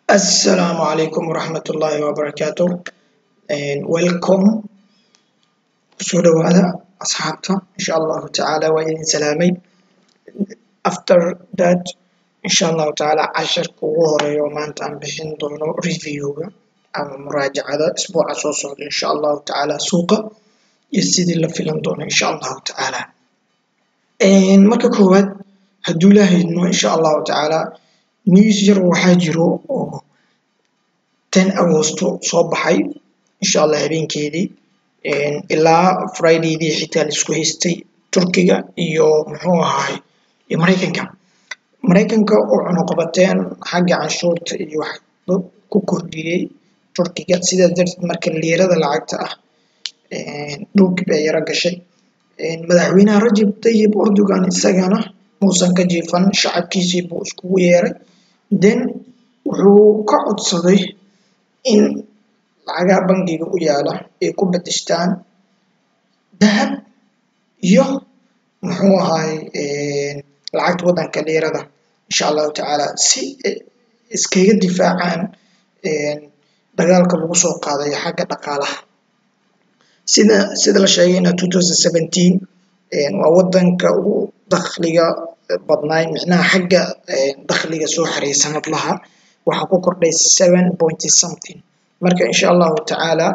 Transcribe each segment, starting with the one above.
Assalamu alaikum warahmatullahi wabarakatuh and welcome kusoo dhawaada asxaabta inshallah ta'ala waa idin salaamay after that inshallah ta'ala casharka ugu horeeyo maanta aan bixin doono reviewga ama muraajacada isbuuca soo socda inshallah ta'ala suuqa iyo sidii la filan doono inshallah ta'ala marka koowaad hadduu ilaahay idmo inshallah ta'ala news yar waxaa jiro oo 10 Agosto soo baxay inshallah habeenkeedii ilaa Friday-dii xitaa la isku haystay Turkiga iyo muxuu ahaay iyo Mareykanka oo cunaqabateen xagga canshuurta iyo wax ku kordhiyay Turkiga sidaas darteed marka liirada lacagta ah dhulkii bay yara gashay madaxweynaha Rajab Tayyip Erdogan isagana muusan ka jiifan shacabkiisii buu iskugu yeeray then wuxuu ka codsaday in lacagaha bangiga u yaala ay ku bedeshtaan dahab iyo muxuu ahaay lacagta wadanka liirada inshallah ta'ala si iskaga difaacaan dagaalka lagu soo qaaday xagga dhaqaalaha sida la sheegayna 2017 waa wadanka ugu dakhliga badnaay micnaha xagga dakhliga soo xareeyay sanadlaha waxa ku kordhay 7 something marka inshallah ta'ala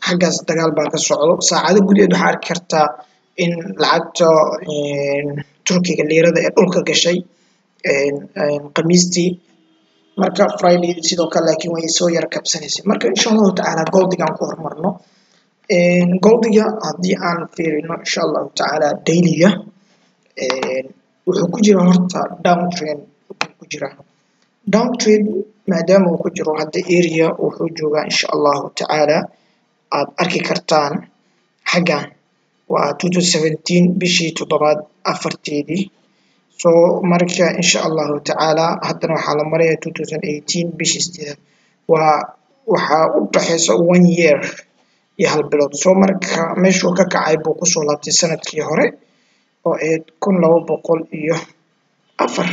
xaggaas dagaal baa ka socdo saacado gudaheed waxaa arki kartaa in lacagta Turkiga liirada ee dhulka gashay khamiistii marka Friday sidoo kale laakiin way soo yar kabsanaysay marka inshallah ta'ala goldigan ku hormarno goldiga haddii aan fiirino inshallah ta'ala dailyga wuxuu ku jira horta downtrend ku jira downtrend maadaama uu ku jiro hadda area wuxuu joogaa inshallah ta'ala aad arki kartaan xaggan waa 2017 bishii 7 afarteedii so marka inshallah ta'ala haddana waxaa la marayaa 2018 bishii 8 waxa u dhaxaysa 1 year iyo hal bilood so marka meeshuu ka kacay buu ku soo laabtay sanadkii hore oo 1204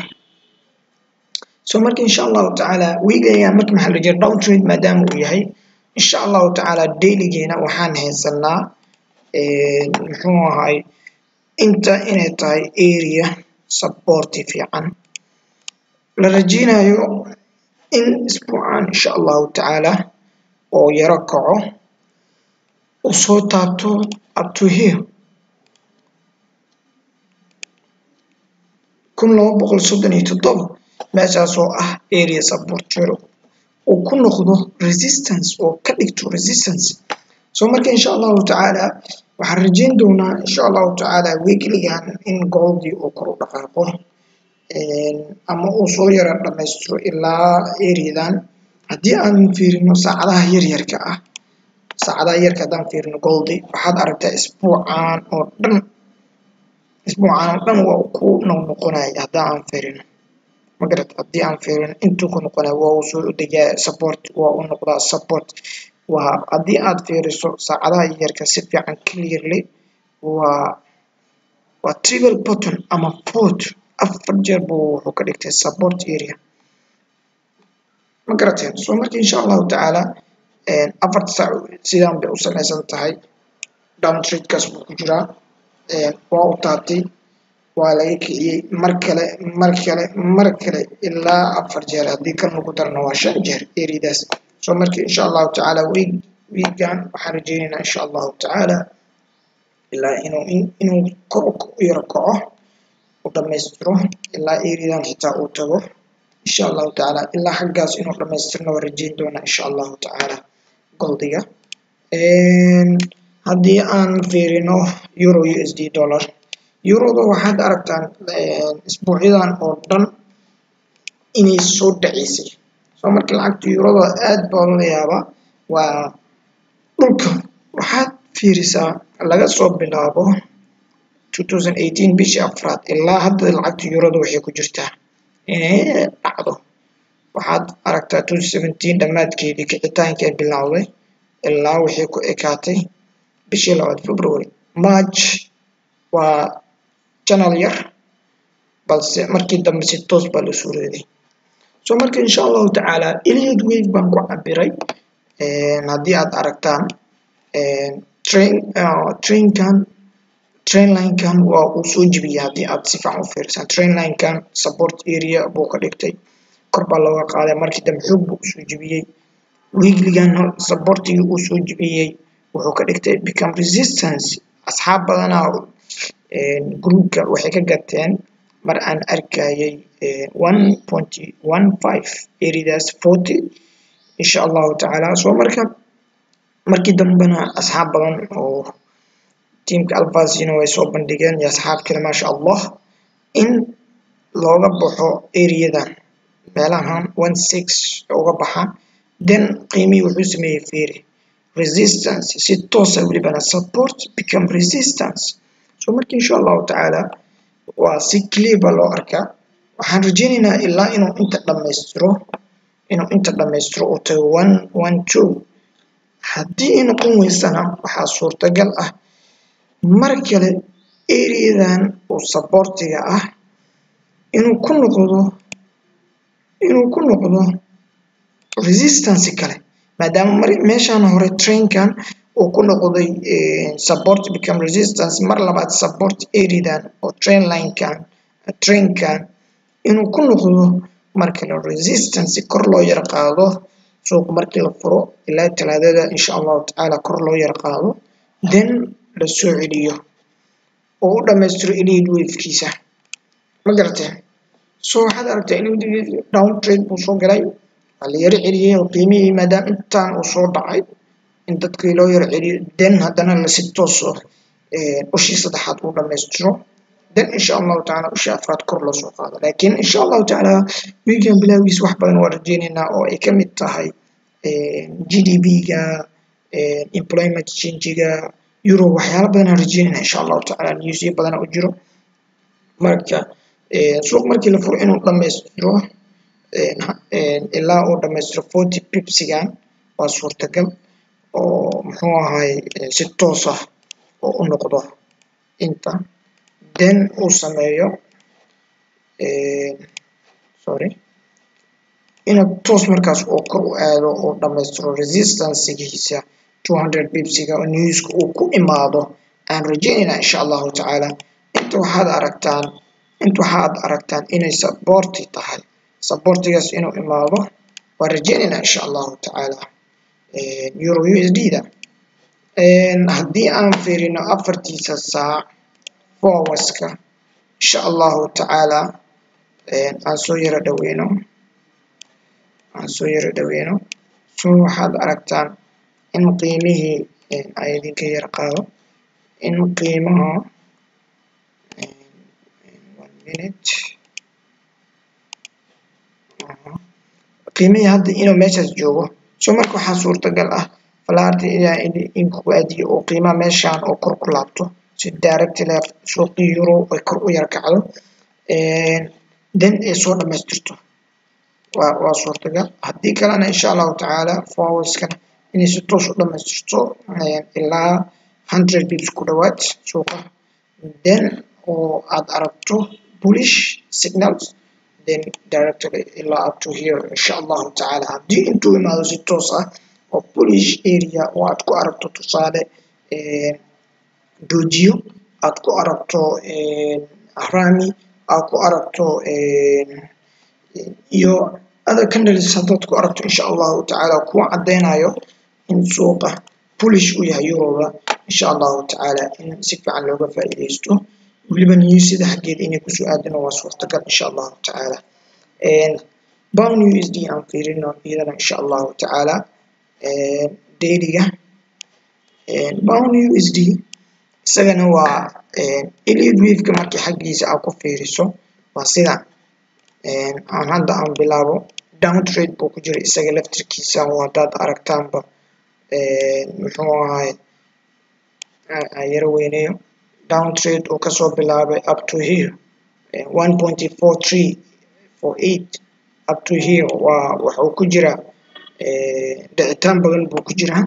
so marka inshallah ta'ala weekaya marka maxaa la jira downtrend maadaama uu yahay inshallah ta'ala dailygeena waxaan haysanaa muxuu ahaay inta inay tahay area support fiican la rajeynayo in isbuucan inshallah ta'ala oo yara kaco oo soo taabto up to here 1237 meeshaas oo ah area support jiro oo ku noqdo resistance oo ka dhigto resistance so marka inshallah ta'ala waxaan rajeyn doonaa inshallah ta'ala weeklygan in goldi oo kor u dhaqaaqo ama uu soo yara dhameystiro ilaa areadan haddii aan fiirino saacadaha yaryarka ah saacadaha yarka haddaan fiirino goldi waxaad aragtaa isbuucan oo dhan waa ku noqonaya haddii aan fiirino magarat haddii aan fiirino intuu ku noqonayo waa uu soo degaa support waa u noqdaa support waa haddii aad fiiriso saacadaha yarka si fiican clearly waa triple button ama port afar jeer buu wuxuu ka dhigtay support area magarateen so marka inshallah ta'ala afarta saac sidaan bay u samaysan tahay downtrend kaas buu ku jiraa waa u taabtay waa laga kiciyay mar kale ilaa afar jeer haddii kan ugu darno waa 5 jeer areadaas so marka inshallah ta'ala weekgan waxaan rajeynaynaa inshallah ta'ala ilaa inuu kor u yara kaco u dhameystiro ilaa areadan xitaa uu tago inshallah ta'ala ilaa xaggaas inuu dhameystirno waan rajeyn doonaa inshallah ta'ala goldiga haddii aan fiirino euro USD dollar euroda waxaad aragtaan isbuucyadan oo dhan inay soo dhaceysay so marka lacagta euroda aad baa loo yaabaa waa dhulka waxaad fiirisaa laga soo bilaabo 2018 bishii afraad ilaa hadda lacagta euroda waxay ku jirtaa inay dhacdo waxaad aragtaa 2017 dhammaadkeedii kicitaankii bilowday ilaa waxay ku ekaatay bishii 2 February March waa channel yar balse markii dambe si toos baa loo soo reeday so marka insha Allah ta'ala elliott wave baan ku cabiray haddii aad aragtaan train line kan waa uu soo jibiyay haddii aad si fiican u fiirsan train line kan support area buu ka dhigtay kor baa looga qaaday markii dambe xoog buu soo jibiyay weekly gan supportiga uu soo jibiyay wuxuu ka dhigtay become resistance asxaab badana groupka waxay ka gateen mar aan arkayay 1.15 areas 40 insha Allah ta'ala so markii dambena asxaab badan oo teamka Alfasino way soo bandhigeen ya asxaab kale ma sha Allah in looga baxo areadan meelahan 16 uga baxa then qiimi wuxuu sameeyay fiiri resistance si toos ah waliba support become resistance so markii insha Allah ta'ala waa si clear loo arkaa waxaan rajaynaynaa ilaa inuu inta dhameystiro oo tahay 112 haddii in noqon weysana waxaa suurtagal ah mar kale areadan oo supportiga ah inuu ku noqdo resistance kale maadaama meeshan hore trainkan oo ku noqday support become resistance mar labaad support areadan oo trainkan inuu ku noqdo marka la resistance kor loo yar qaado suuq markii la furo ilaa talaadada insha Allah ta'ala kor loo yar qaado then la soo celiyo oo dhameystiro elliott wave-kiisa ma garatay so waxaad aragtaa inuu down trend buu soo galay la yar celiyay oo qiimihii maadaama intaan uu soo dhacay in dadkii loo yar celiyo then haddana la si toos ushii saddexaad uu dhameystiro then insha Allah ta'ala ushii afraad kor loo soo qaado laakiin insha Allah ta'ala weekend bilowgiis wax badan waa rajaynaynaa oo ay ka mid tahay GDP-ga employment change-ga euro waxyaalo badan aan rajaynaynaa insha Allah ta'ala news badan oo jiro marka suuq markii la furo inuu dhameystiro ilaa uu dhameystiro 40 pipsigan waa suurtagal oo muxuu ahay si toos ah oo u noqdo inta then uu sameeyo inuu toos markaas oo kor u aado oo dhameystiro resistance-giisa 200 pipsiga oo newska uu ku imaado aan rajaynaynaa insha Allah ta'ala inta waxaad aragtaan inay supporti tahay supportigaas inuu imaado waa rajaynaynaa insha Allah ta'ala euro USD da haddii aan fiirino afartiisa saac Forex-ka insha Allah ta'ala aan soo yara dhaweyno so waxaad aragtaan in qiimihii ay idinka yar qaado in qiimaha 1 minute qiimihii hadda inuu meeshaas joogo so marka waxaa suurtagal ah falaarta in ku aadiyo oo qiimaha meeshaan oo kor ku laabto si directly suuqii euro ay kor u yar kacdo then ay soo dhameystirto waa suurtagal haddii kalena insha Allah ta'ala Forex-ka inay si toos u dhameystirto ilaa 100 pips ku dhawaad suuqa then oo aad aragto bullish signals then directly ilaa up to here insha Allah ta'ala haddii intuu imaado si toos ah oo bullish area oo aad ku aragto tusaale dojiyo aad ku aragto rami aad ku aragto iyo other candles haddaad ku aragto insha Allah ta'ala kuwa cadeynayo in suuqa bullish u yahay euroga insha Allah ta'ala in si fiican looga faa'iideysto waliba newsida xageed inay ku soo aadano waa suurtagal insha Allah ta'ala pound USD aan fiirino iyadana insha Allah ta'ala daily-ga pound USD isagana waa elliott wave-ka markii xagiisa aad ku fiiriso waa sida aan hadda aan bilaabo down trade buu ku jira isaga laftirkiisa waa dad aragtaanba muxuu ahay yara weynayo down trade oo kasoo bilaabay up to here 1.4348 up to here waa wuxuu ku jira dhicitaan badan buu ku jiraa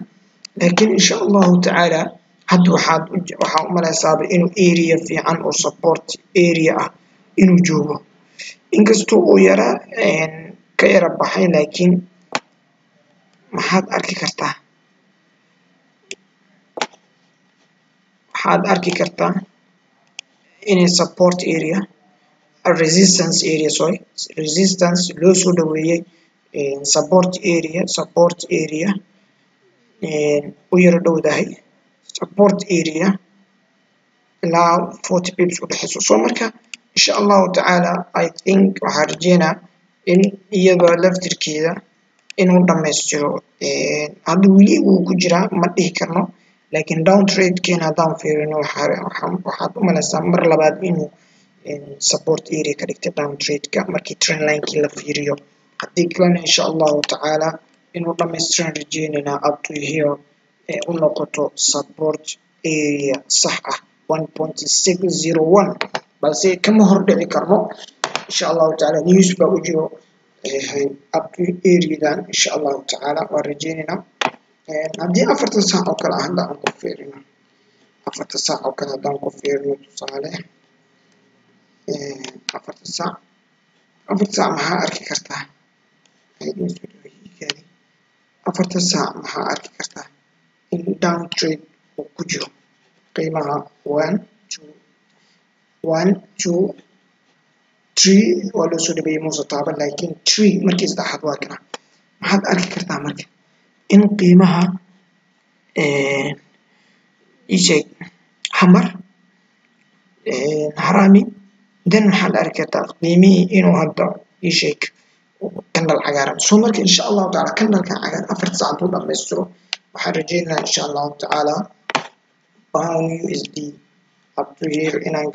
laakiin insha Allah ta'ala hadda waxaa u maleysaaba inuu area fiican oo support area ah inuu joogo inkastoo uu yara ka yara baxay laakiin maxaad arki kartaa inay support area resistance area resistance loo soo dhaweeyay support area u yara dhowdahay support area ilaa 40 pips u dhaxayso soo marka insha Allah taala I think waxaan rajeynaa in iyada laftirkeeda inuu dhameystiro hadda weli uu ku jiraa ma dhihi karno laakiin down trade keena haddaan fiirino waxaad u malaysaa mar labaad inuu support area ka dhigtay down trade-ka markii trend line-kii la fiiriyo haddii kalena insha Allah taala inuu dhameystiran rajeynaynaa up to here u noqoto support area sax ah 1.601 balse kama hordhici karno insha Allah taala news baa u jiro up to area-dan insha Allah taala waa rajeynaynaa haddii 4 saac oo kale aan ku fiirino 4 saac oo kale haddaan ku fiirino tusaale 4 saac maxaa arki kartaa 4 saac maxaa arki kartaa in down trade uu ku jiro qiimaha 1 2 3 waa loo soo dhabeeyay muusa taaban laakiin 3 markii saddexaad waa kana maxaad arki kartaa marka in qiimaha isheeg hamar harami then maxaad arki kartaa qiimihii inuu hadda isheeg kandal cagaaran soo marka insha Allah taala kandalka cagaar 4 saac uu dhameystiro waxaan rajeynayaa insha Allah taala pound USD up to here inaan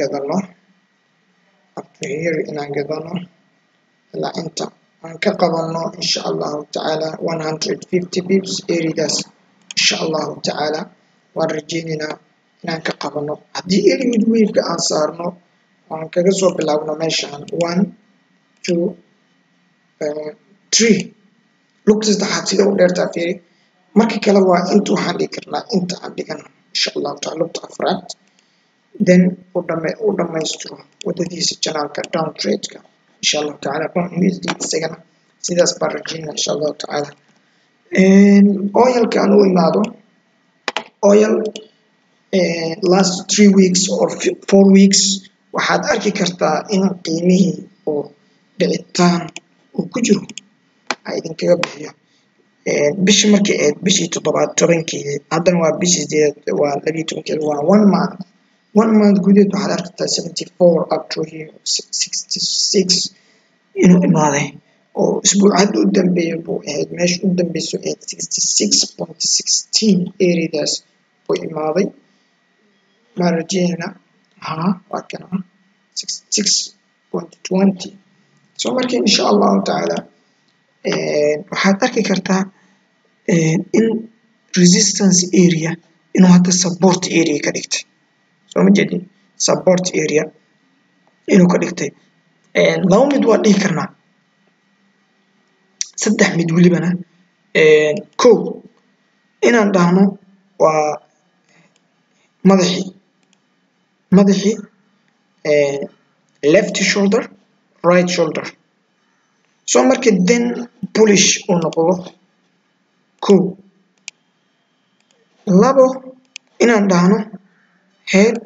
gadano ilaa inta aan ka qabano insha Allah taala 150 pips areas insha Allah taala waan rajeynaynaa inaan ka qabano haddii elimid wave-ka aan saarno waan kaga soo bilaabno meeshaan 1 2 3 lugta saddexaad sida u dheertaa fiiri marka kale waa inta waxaan dhigi karnaa inta aan dhigano insha Allah taala lugta afraad then u dhamaystiro wadadiisa channelka down trade-ka insha Allah taala pound USD isagana sidaas baan rajeynaa insha Allah taala oilka aan u imaado oil last 3 weeks or 4 weeks waxaad arki kartaa in qiimihii oo dhicitaan uu ku jiro ay idinkaga bixiyo bishii markii aad bishii 17 haddana waa bishii 8 waa 12 waa 1 month gudaheed waxaad arkataa 74 up to here 66 inuu imaaday oo isbuucad u dambeeyay buu ahayd meesha u dambeyso 66.16 areas buu imaaday ma rajeyna waa kana 66.20 soo marka insha Allah taala waxaad arki kartaa in resistance area inuu hadda support area ka dhigtay soo ma jeedin support area inuu ka dhigtay laba mid waa dhihi karnaa saddex mid welibana kow inaan dhahno waa madaxii left shoulder right shoulder soo marka then bullish uu noqdo kow labo inaan dhahno head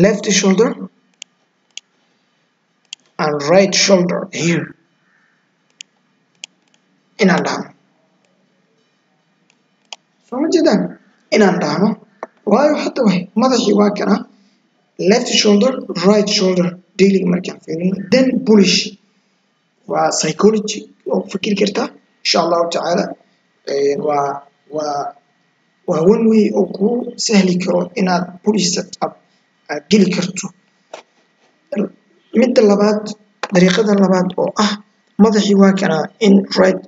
left shoulder and right shoulder here inaan dhahno soo ma jeedaan inaan dhahno waayo hadda madaxii waa kana left shoulder right shoulder daily markaan fiirino then bullish waa psychology oo fikir kartaa insha Allah taala waa one way oo ku sahli karo inaad bullish setup aad geli karto midda labaad dariiqada labaad oo ah madaxii waa kana in right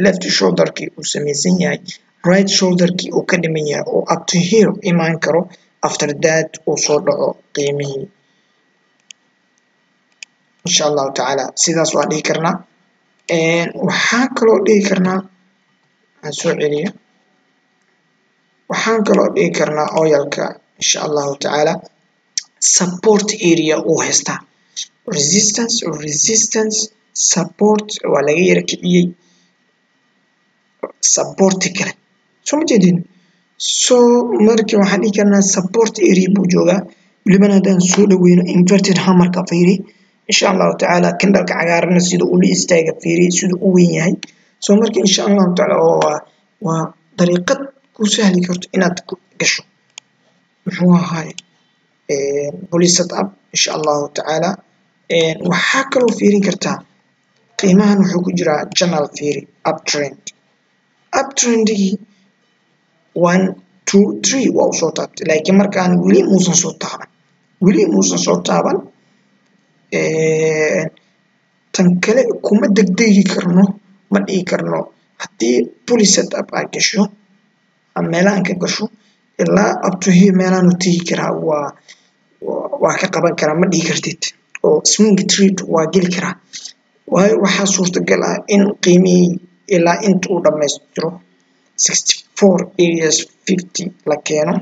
left shoulder-kii uu samaysan yahay right shoulder-kii uu ka dhiman yahay oo up to here imaan karo after that uu soo dhaco qiimihii insha Allah taala sidaas waa dhihi karnaa waxaan kaloo dhihi karnaa aan soo celiyo waxaan kaloo dhihi karnaa oilka insha Allah taala support area uu haystaa resistance support waa laga yara kiciyey support kale soo ma jeedin so markii waxaan dhihi karnaa support area buu joogaa weliban haddaan soo dhaweyno inverted hammerka fiiri insha allahu tacaala candleka cagaarana sida uu la istaaga fiiri sida uu weyn yahay so marka insha allahu tacaala waa dariiqad ku sahli karto inaad gasho muxuu ahaay bullish setup insha allahu tacaala waxaa kaloo fiirin kartaa qiimahan wuxuu ku jiraa channel fiiri uptrendigi 1 2 3 waa usoo taabtay laakiin markaan weli muusan soo taaban tan kale kuma degdegi karno ma dhihi karno haddii bullish setup aad gasho ama meelahan ka gasho ilaa up to here meelahan u tegi karaa waa ka qaban karaa ma dhihi kartid oo swing trade waa geli karaa waayo waxaa suurtagal ah in qiimihii ilaa inta uu dhammaystiro 64 areas 50 la keeno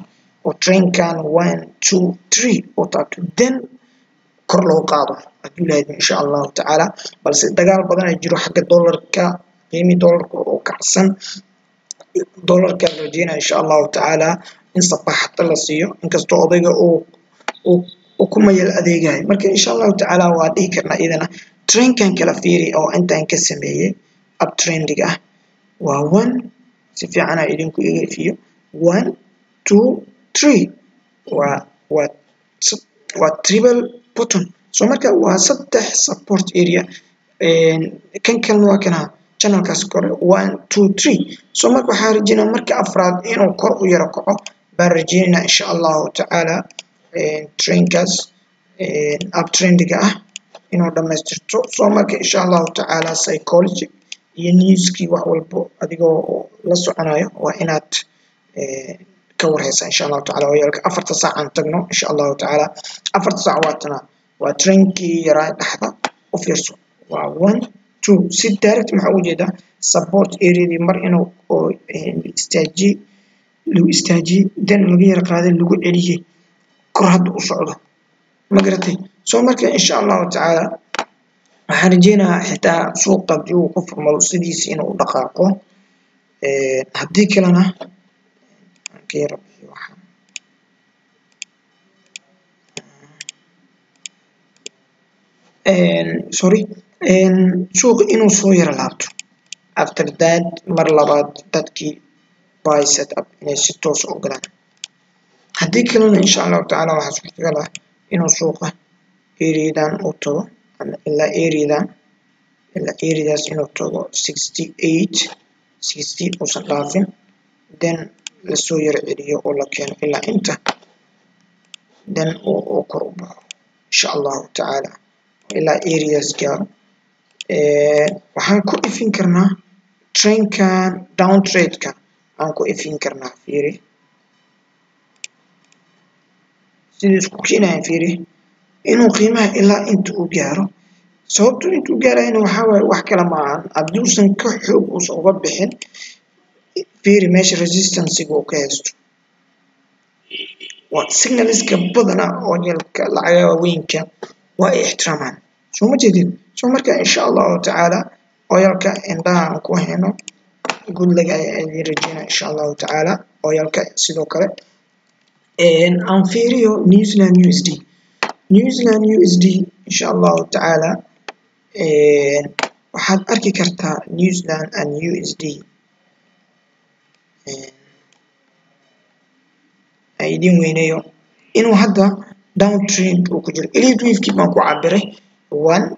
oo trainkan 1 2 3 oo taabto then kor loo qaado hadduu lahayd insha allahu tacaala balse dagaal badan ay jiro xagga dollarka qiimii dollarka oo kacsan dollarka la rajeynaya insha allahu tacaala in safaxata la siiyo inkastoo odayga uu ku mayal adeegayo marka insha allahu tacaala waa dhihi karnaa idana trainkan kala fiiri oo intaan ka sameeyey uptrendiga ah waa 1 si fiican aan idinku eegayo 1 2 3 waa triple bottom so marka waa saddex support area kan kalena waa kana channelkaas kore 1 2 3 so marka waxaa rajeynaa marka afraad inuu kor u yaro kaco baan rajeynaa insha allahu tacaala trainkaas uptrendiga ah inuu dhammaystirto so marka insha allahu tacaala psychology iyo newskii wax walbo adigoo la soconayo waa inaad ka warhaysaa insha allahu tacaala hoyaalka 4 saac aan tagno insha allahu tacaala 4 saac waa trainkii yaraa dhexda u fiirso waa 1 2 si direct maxaa ugu jeedaa support areadii mar inuu lagu istaajiyey then laga yara qaaday lagu celiyey kor hadda u socdo ma garatay so marka insha allahu tacaala waxaan rajeynayaa xitaa suuqa haddii uu ku furmado sidiisa inuu u dhaqaaqo haddii kalena suuqa inuu soo yara laabto after that mar labaad dadkii buy setup inay si toos u galaan haddii kalena insha allahu tacaala waxaa suurtagal ah inuu suuqa areadan u tago ama ilaa areadaas inuu tago 68 60 uusan dhaafin then lasoo yara celiyo oo la keeno ilaa inta then uu kor u baxo insha allahu tacaala ilaa areas gaaro waxaan ku ifin karnaa trainkan down trade-ka aan ku ifin karnaa fiiri sidii isku keenayan fiiri inuu qiimaha ilaa inta uu gaaro sababtu intuu gaarayna waxaa waaye wax kale ma ahan hadduusan ka xoog uusan uga bixin fiiri meesha resistancega uu ka haysto waa signalska badana oo yalka lacagaha waaweynka waa ay ixtiraamaan soo ma jeedin soo marka insha allahu tacaala oyalka indhaha aan ku hayno good leg ayaan rajeynaa insha allahu tacaala oyalka sidoo kale aan fiiriyo New Zealand USD insha allahu tacaala waxaad arki kartaa New Zealand and USD idin weynayo inuu hadda down trend uu ku jiro elite wave-kii baan ku cabiray 1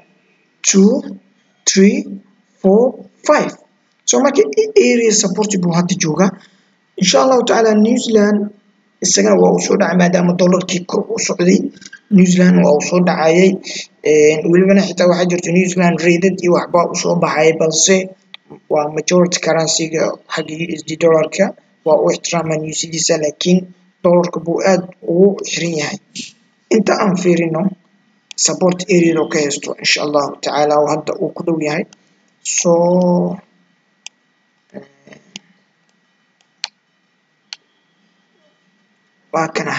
2 3 4 5 so marka area support buu hadda joogaa insha allahu tacaala New Zealand isagana waa uu soo dhacay maadaama dollarkii kor u socday New Zealand waa uu soo dhacayay welibana xitaa waxaa jirta New Zealand rated iyo waxbaa u soo baxay balse waa majority currency-ga xagga USD dollarka waa u ixtiraamaan USD-diisa laakiin dollarka buu aad ugu xiran yahay inta aan fiirino support area oo ka haysto insha allahu tacaala oo hadda uu ku dhow yahay so waa kana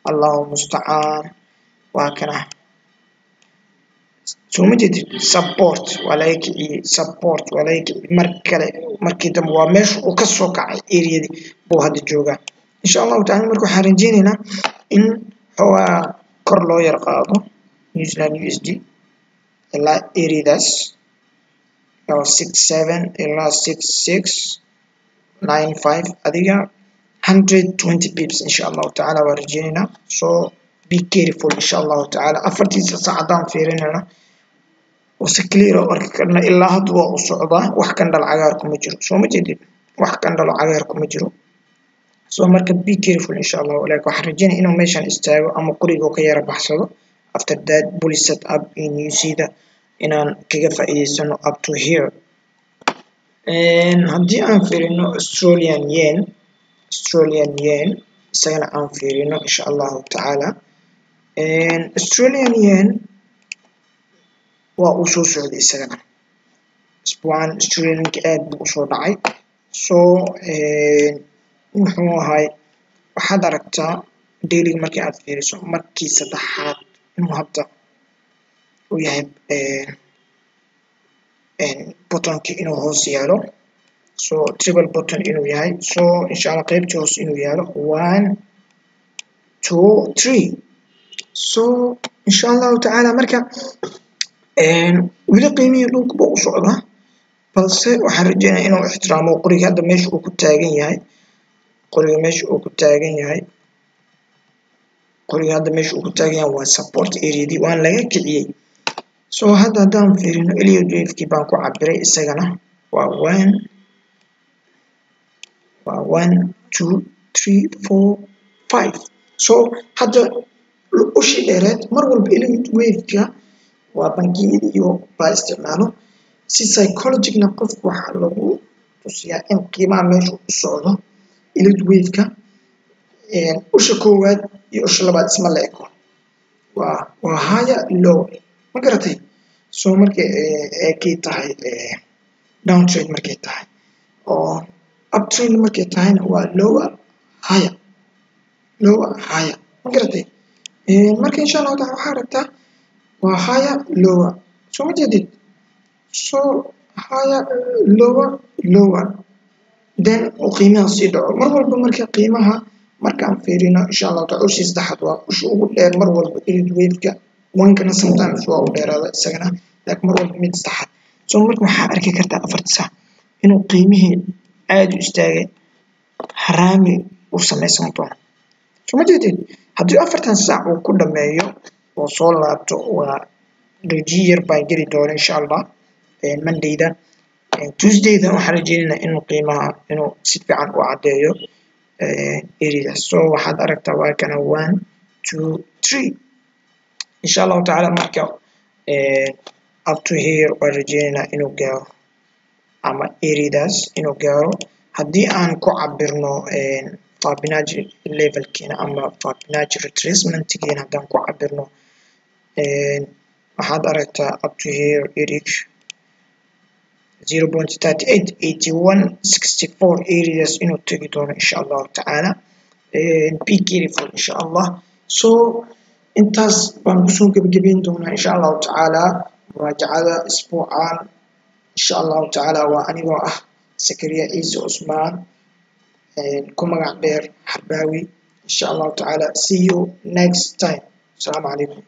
allahu mustacaan waa kana soo ma jeedid support support markii dambe waa meesha uu ka soo kacay areadii buu hadda joogaa insha allahu tacaala marka waxaan rajeynaynaa in xoogaa kor loo yar qaado New Zealand USD ilaa areadaas oo 67 ilaa 6695 adiga 120 pips insha allahu tacaala waan rajeynaynaa so be careful insha allahu tacaala afartiisa saacadaan fiirinayna wasi clear oo arki karna ilaa hadda waa u socdaa wax kan dhal cagaar kuma jiro soo ma jeedid wax kan dhal cagaar kuma jiro so marka be careful insha Allah like waxaan rajeynaa inuu meeshan istaago ama qoriga ka yara baxsado after that bullish set up in you see that inaan kaga faa'iideysano up to here haddii aan fiirino Australian yen isagana aan fiirino insha allahu tacaala Australian yen waa uu soo socday isagana isbuucan Australian aad buu usoo dhacay so muxuu ahay waxaad aragtaa daily markii aad fiiriso markii saddexaad inuu hadda uu yahay bottonkii inuu hoos yaalo so triple bottom inuu yahay so insha Allah qaybtii hoos inuu yaalo 1 2 3 so insha Allah tacaala marka wili qiimihii dhulka buu u socdaa balse waxaan rajeynayaa inuu ixtiraamo qoriga hadda meesha uu ku taagan yahay waa support areadii waan laga kiciyey so hadda haddaan fiirino Elliott wave-kii baan ku cabiray isagana waa 1 2 3 4 5 so hadda ushi dheereed mar walba Elliott wave-ka waa bangiyada iyo baa isticmaalo si psychologically qofku waxa lagu tusiyaa in qiimaha meesha u socdo Elliott wave-ka usha koowaad iyo usha labaad isma la eko waa higher low ma garatay so markay ay tahay downtrend markay tahay oo uptrend markay tahayna waa lower higher ma garatay marka insha Allah waxaa aragtaa waa higher lower so ma jeedid so higher lower then qiimaha sii dhaco mar walba marka qiimaha markaan fiirino insha Allah taala ushi saddexaad waa ushi ugu dheer mar walba Elliott wave-ka wankana sometimes waa u dheeraada isagana laakiin mar walba mid saddexaad so marka waxaa arki kartaa afarta saac inuu qiimihii aad u istaagay haraami u samaysan doono so ma jeedid haddii afartan saac uu ku dhameeyo oo soo laabto waa rajiyar baan geli doona insha Allah Mondayda Tuesdayda waxaan rajeynayaa inuu qiimaha inuu si fiican u cadeeyo area so waxaad aragtaa waa kana 1 2 3 insha Allah taala marka up to here waan rajeynayaa inuu gaaro ama areadaas inuu gaaro haddii aan ku cabirno Fibonacci levelkiina ama Fibonacci retracement-kiina haddaan ku cabirno waxaad aragtaa up to here area 0.388164 areas inuu tagi doono insha Allah taala be careful insha Allah so intaas baan kusoo gabagabeyn doonaa insha Allah taala muraajacada isbuucan insha Allah taala waa anigoo ah Sakariya Ciise Usmaan ku magac dheer Xarbaawi insha Allah taala see you next time assalamu alaykum